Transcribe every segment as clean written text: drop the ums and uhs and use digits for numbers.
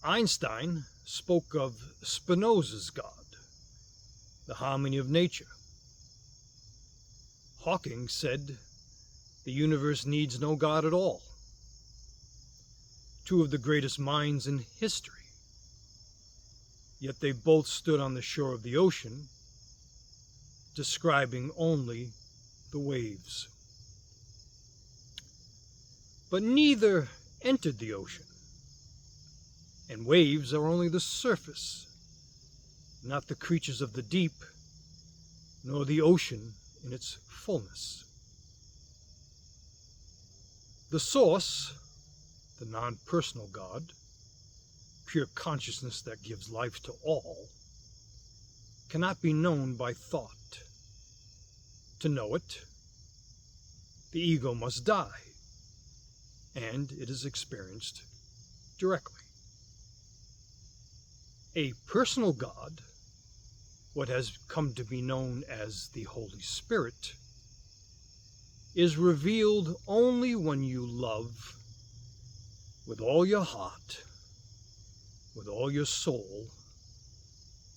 Einstein spoke of Spinoza's God, the harmony of nature. Hawking said the universe needs no God at all. Two of the greatest minds in history, yet they both stood on the shore of the ocean, describing only the waves. But neither entered the ocean, and waves are only the surface, not the creatures of the deep, nor the ocean in its fullness. The source, the non-personal God, pure consciousness that gives life to all, cannot be known by thought. To know it, the ego must die, and it is experienced directly. A personal God, what has come to be known as the Holy Spirit, is revealed only when you love with all your heart, with all your soul,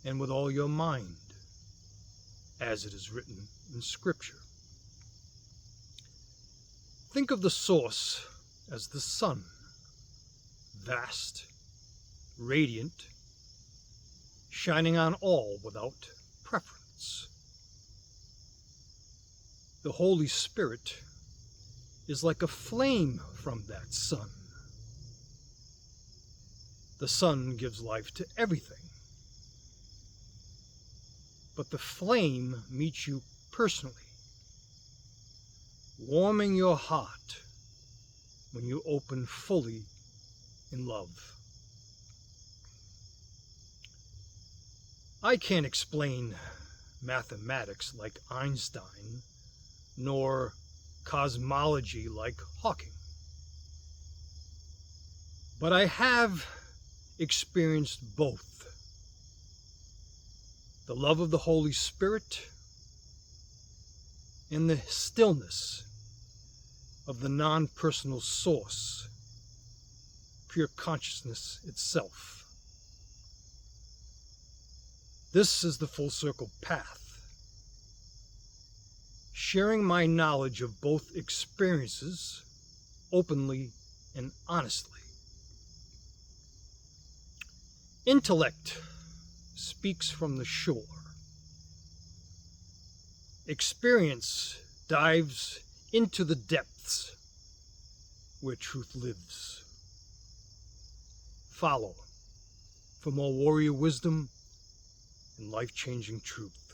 and with all your mind, as it is written in Scripture. Think of the source as the sun, vast, radiant, shining on all without preference. The Holy Spirit is like a flame from that sun. The sun gives life to everything, but the flame meets you personally, warming your heart when you open fully in love. I can't explain mathematics like Einstein, nor cosmology like Hawking. But I have experienced both. The love of the Holy Spirit and the stillness of the non-personal source, pure consciousness itself. This is the full circle path. Sharing my knowledge of both experiences openly and honestly. Intellect speaks from the shore. Experience dives into the depths where truth lives. Follow for more warrior wisdom and life-changing truth.